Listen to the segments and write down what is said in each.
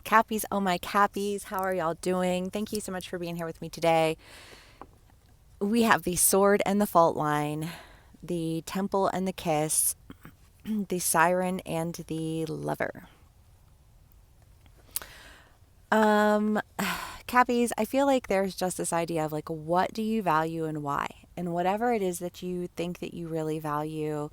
Cappies, oh my Cappies, how are y'all doing? Thank you so much for being here with me today. We have the sword and the fault line, the temple and the kiss, the siren and the lover. Um, Cappies, I feel like there's just this idea of like, what do you value and why? And whatever it is that you think that you really value,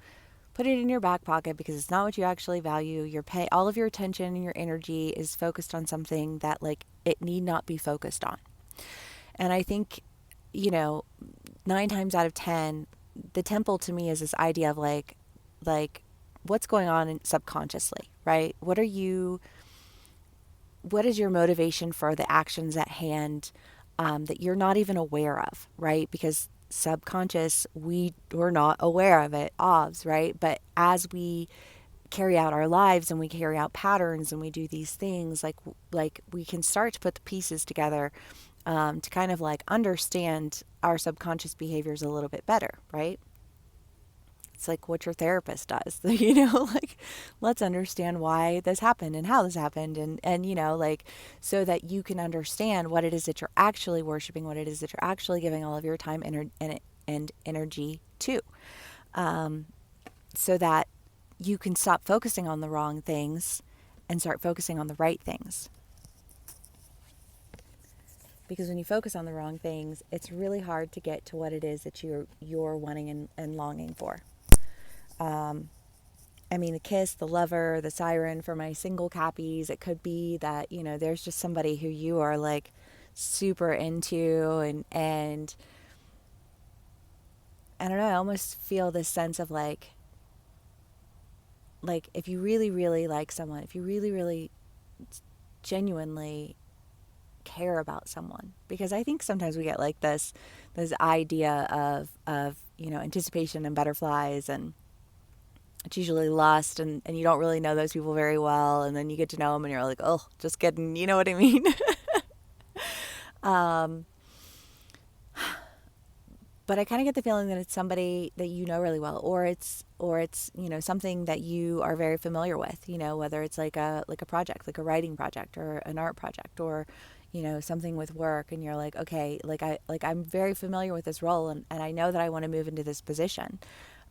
put it in your back pocket because it's not what you actually value. All of your attention and your energy is focused on something that like it need not be focused on. And I think, you know, 9 times out of 10, the temple to me is this idea of like what's going on subconsciously, right? What is your motivation for the actions at hand that you're not even aware of, right? Because subconscious, we're not aware of it, right? But as we carry out our lives and we carry out patterns and we do these things, like we can start to put the pieces together to kind of like understand our subconscious behaviors a little bit better, right? It's like what your therapist does, like let's understand why this happened and how this happened and like so that you can understand what it is that you're actually worshiping, what it is that you're actually giving all of your time and energy to. So that you can stop focusing on the wrong things and start focusing on the right things. Because when you focus on the wrong things, it's really hard to get to what it is that you're wanting and longing for. I mean, the kiss, the lover, the siren for my single Cappies, it could be that, there's just somebody who you are like super into and I don't know, I almost feel this sense of like if you really, really like someone, if you really, really genuinely care about someone, because I think sometimes we get like this idea of anticipation and butterflies, and it's usually lust, and you don't really know those people very well, and then you get to know them and you're like, oh, just kidding, you know what I mean? But I kind of get the feeling that it's somebody that you know really well, or it's something that you are very familiar with, whether it's like a project, like a writing project or an art project, or something with work, and you're like, okay, I'm very familiar with this role, and I know that I want to move into this position,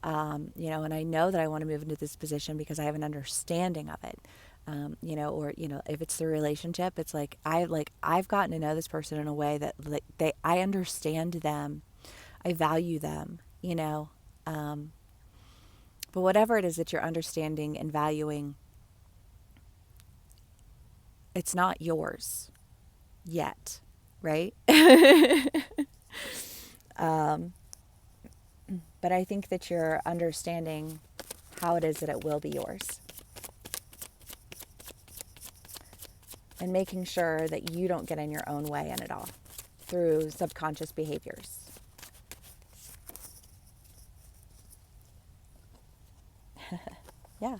and I know that I want to move into this position because I have an understanding of it. Or if it's the relationship, it's like I've gotten to know this person in a way that I understand them, I value them, but whatever it is that you're understanding and valuing, it's not yours yet, right? But I think that you're understanding how it is that it will be yours. And making sure that you don't get in your own way in it all through subconscious behaviors. Yeah.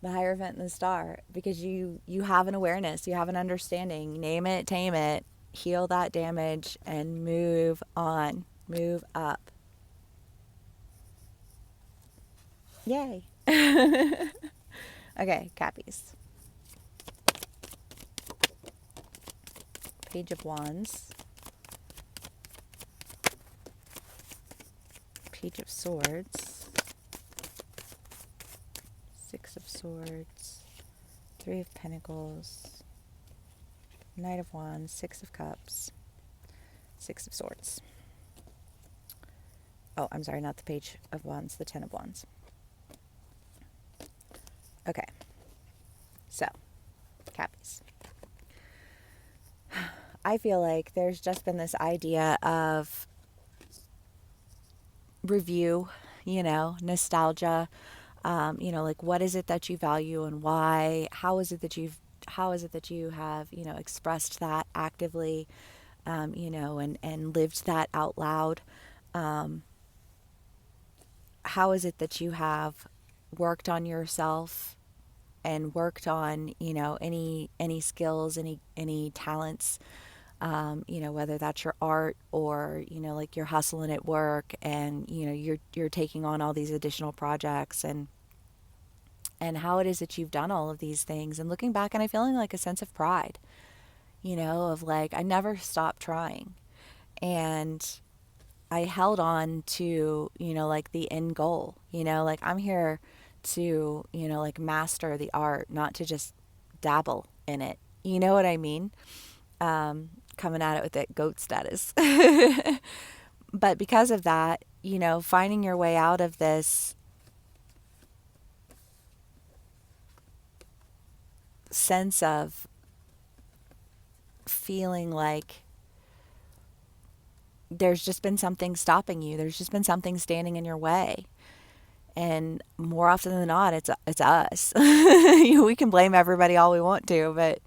The Hierophant and the Star, because you have an awareness, you have an understanding. Name it, tame it, heal that damage, and move on, move up. Yay. Okay, Cappies. Page of Wands. Page of Swords. Six of Swords. Three of Pentacles. Knight of Wands. Six of Cups. Six of Swords. Oh, I'm sorry, not the Page of Wands, the Ten of Wands. Okay. So, Cappies. I feel like there's just been this idea of review, nostalgia, like what is it that you value and why? How is it that you have, expressed that actively, and lived that out loud? How is it that you have worked on yourself and worked on, any skills, any talents, whether that's your art or, like you're hustling at work and, you're taking on all these additional projects and and how it is that you've done all of these things, and looking back and I feeling like a sense of pride, of like I never stopped trying. And I held on to, like the end goal, like I'm here to, like master the art, not to just dabble in it. You know what I mean? Coming at it with that goat status. But because of that, finding your way out of this sense of feeling like there's just been something stopping you. There's just been something standing in your way. And more often than not, it's us. We can blame everybody all we want to, but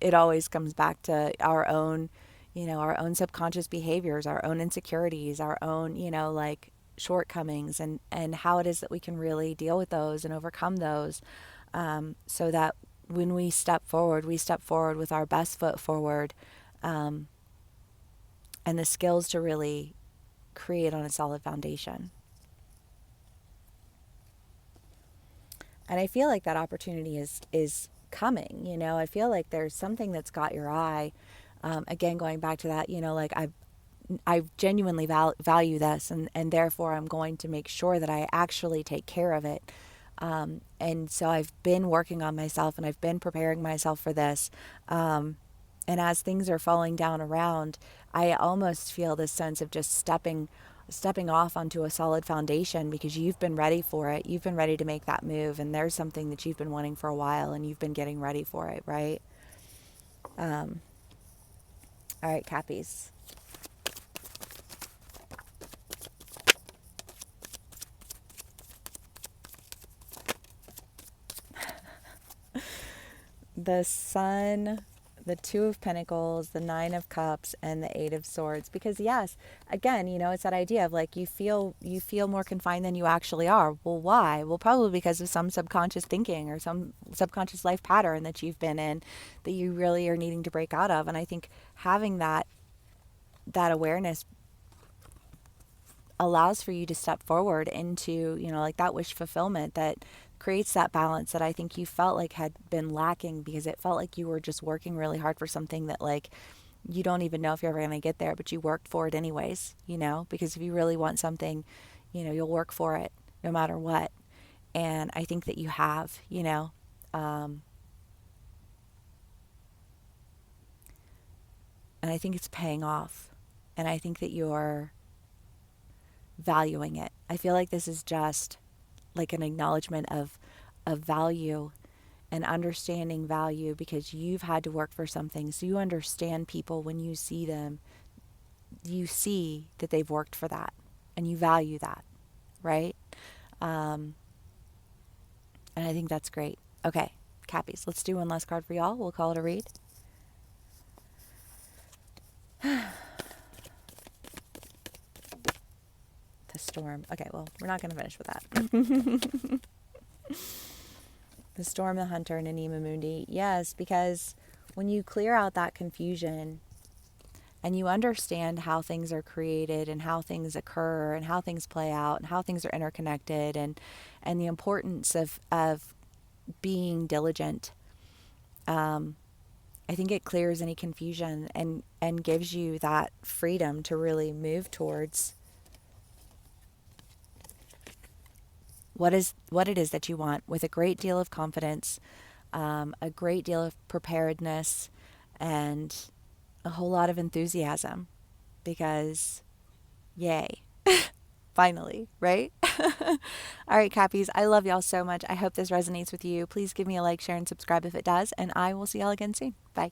it always comes back to our own, our own subconscious behaviors, our own insecurities, our own, like shortcomings, and how it is that we can really deal with those and overcome those, so that when we step forward with our best foot forward, um, and the skills to really create on a solid foundation. And I feel like that opportunity is coming. I feel like there's something that's got your eye. Again, going back to that, like I genuinely value this, and therefore I'm going to make sure that I actually take care of it. And so I've been working on myself, and I've been preparing myself for this. And as things are falling down around, I almost feel this sense of just stepping off onto a solid foundation, because you've been ready for it. You've been ready to make that move, and there's something that you've been wanting for a while, and you've been getting ready for it, right? All right, Cappies. The Sun, the Two of Pentacles, the Nine of Cups, and the Eight of Swords. Because yes, again, it's that idea of like you feel more confined than you actually are. Well, why? Well, probably because of some subconscious thinking or some subconscious life pattern that you've been in that you really are needing to break out of. And I think having that awareness allows for you to step forward into, like that wish fulfillment that creates that balance that I think you felt like had been lacking, because it felt like you were just working really hard for something that like you don't even know if you're ever going to get there, but you worked for it anyways, because if you really want something, you'll work for it no matter what. And I think that you have, and I think it's paying off. And I think that you're valuing it. I feel like this is just like an acknowledgement of value and understanding value, because you've had to work for something. So you understand people when you see them, you see that they've worked for that and you value that, right? And I think that's great. Okay, Cappies, let's do one last card for y'all. We'll call it a read. The Storm. Okay, well, we're not going to finish with that. The Storm, the Hunter, and Anima Mundi. Yes, because when you clear out that confusion and you understand how things are created and how things occur and how things play out and how things are interconnected, and the importance of being diligent, I think it clears any confusion and gives you that freedom to really move towards what it is that you want, with a great deal of confidence, a great deal of preparedness, and a whole lot of enthusiasm, because yay, finally, right? All right, Cappies, I love y'all so much. I hope this resonates with you. Please give me a like, share, and subscribe if it does, and I will see y'all again soon. Bye.